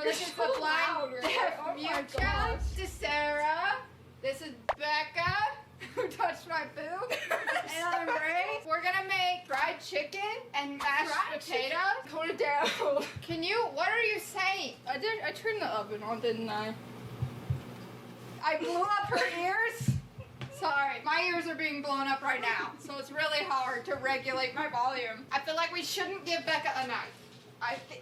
So this is the blind deaf mute challenge to Sarah. This is Becca, who touched my boob. And I'm Ray. We're gonna make fried chicken and mashed potatoes. Tone it down. What are you saying? I turned the oven on, didn't I? I blew up her ears. Sorry, my ears are being blown up right now, so it's really hard to regulate my volume. I feel like we shouldn't give Becca a knife. I think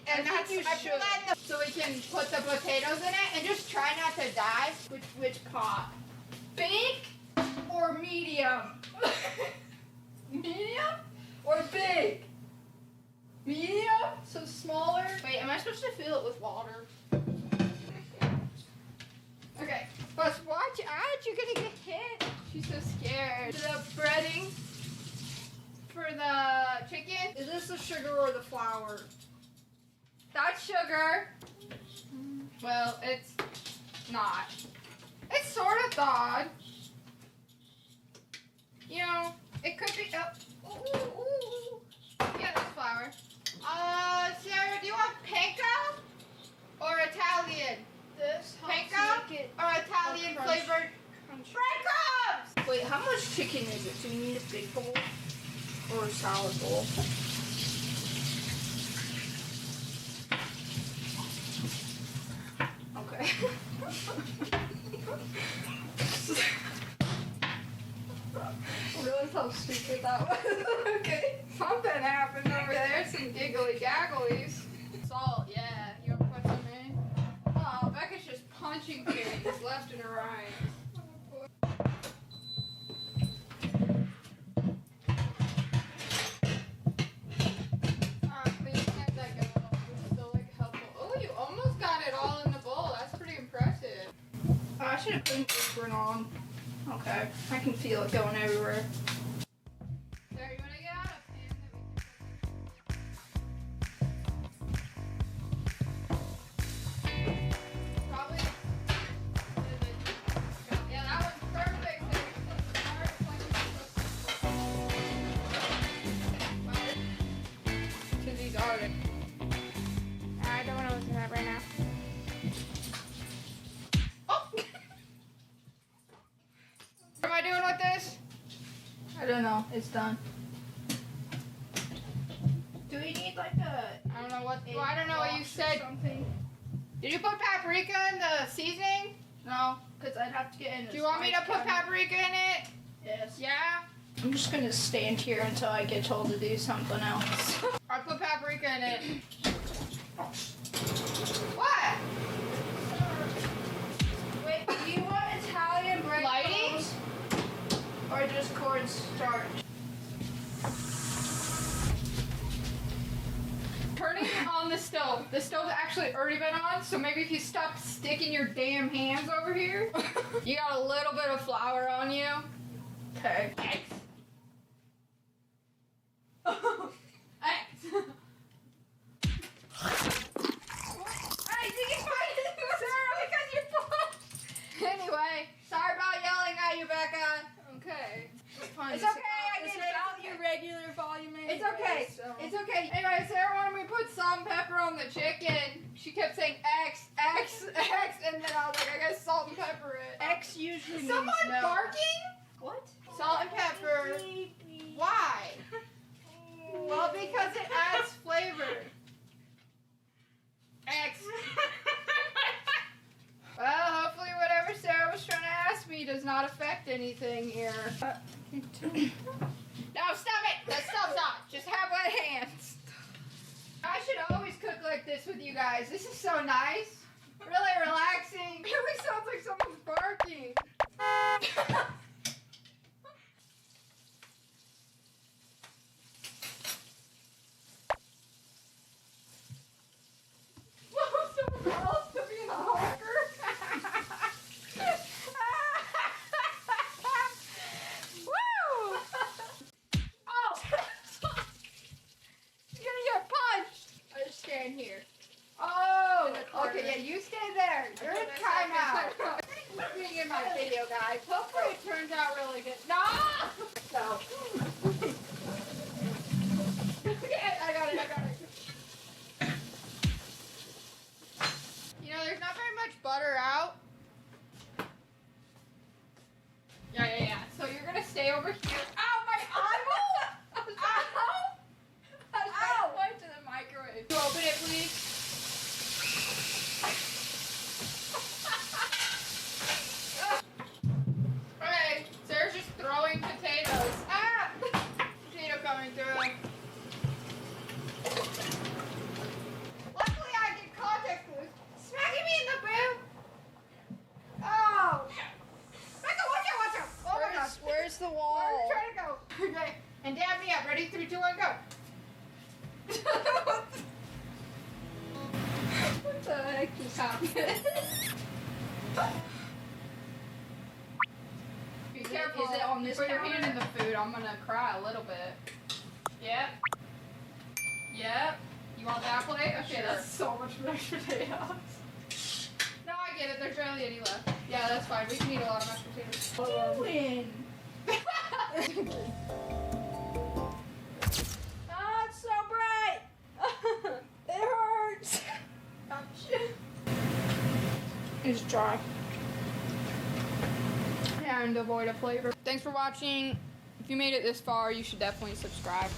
you should. So we can put the potatoes in it and just try not to die. Which pot? Big or medium? Medium or big? Medium? So smaller. Wait, am I supposed to fill it with water? Okay, but watch out, you're gonna get hit. She's so scared. The breading for the chicken. Is this the sugar or the flour? That's sugar. Well, it's not. It's sort of thawed. You know, it could be. Ooh. Yeah, that's flour. Sarah, do you want panko or Italian? This Panko or Italian flavored breadcrumbs? Wait, how much chicken is it? Do we need a big bowl or a salad bowl? Okay. I realize how stupid that was. Okay. Something happened over there. Some giggly gagglies. Salt, yeah. You want to put some in? Oh, Becca's just punching things left and right. But you can't let go. It's still like helpful. Oh, you almost got it all in the bowl. That's pretty impressive. Oh, I should have put an apron on. Okay, I can feel it going everywhere. Sarah, you want to get out a pan that we can probably. Yeah, that one's perfect. To these are. I don't want to listen to that right now. What am I doing with this? I don't know. It's done. Do we need like a? I don't know what. Well, I don't know what you said. Something. Did you put paprika in the seasoning? No, because I'd have to get in. Do you want me to put paprika in it? Yes. Yeah. I'm just gonna stand here until I get told to do something else. I put paprika in it. What? Wait, do you want Italian bread? Lighting? Or just cornstarch? Turning on the stove. The stove's actually already been on, so maybe if you stop sticking your damn hands over here. You got a little bit of flour on you. Okay. X. X. Hey, did you find it? Sarah, because you punched. Anyway, sorry about yelling at you, Becca. Okay. It's okay, I It's get it. about your regular volume anyway, It's okay. so- It's okay. Anyway, Sarah wanted me to put salt and pepper on the chicken. She kept saying X, X, X, and then I was like, I guess salt and pepper it. X usually means Someone no. barking? What? Salt and pepper. Why? Well, because it adds flavor. X. Well, hopefully whatever Sarah was trying to ask me does not affect anything here. No, stop it! That stuff's not. Just have wet hands. I should always cook like this with you guys. This is so nice. Really relaxing. It really sounds like someone's barking. Someone else to be in a hawker. Woo! Oh! You're gonna get punched. I just stand here. Oh! Okay, yeah, you stay there. You're in timeout. Being in my video, guys. Hopefully it turns out really good. No! No. Okay, I got it. butter out. Yeah. So you're gonna stay over here. Ow, my eyeball! Ow! Ow! Went to the microwave. You open it, please. Okay, Sarah's just throwing potatoes. Ah! Potato coming through. Luckily, I get contact clues. Smacking me in the boob. Oh! Becca, watch out! Oh my gosh. Where's the Where are wall? you trying to go? Okay. And dab me up. Ready? 3, 2, 1, go. What the heck just happened? Be careful. Is it on this Put your counter? hand in the food. I'm gonna cry a little bit. Yep. You want that plate? Okay, Sure. that's so much mashed potatoes. No, I get it. There's barely any left. Yeah, that's fine. We can eat a lot of mashed potatoes. Win. Ah, it's so bright. It hurts. It's dry. And devoid of flavor. Thanks for watching. If you made it this far, you should definitely subscribe.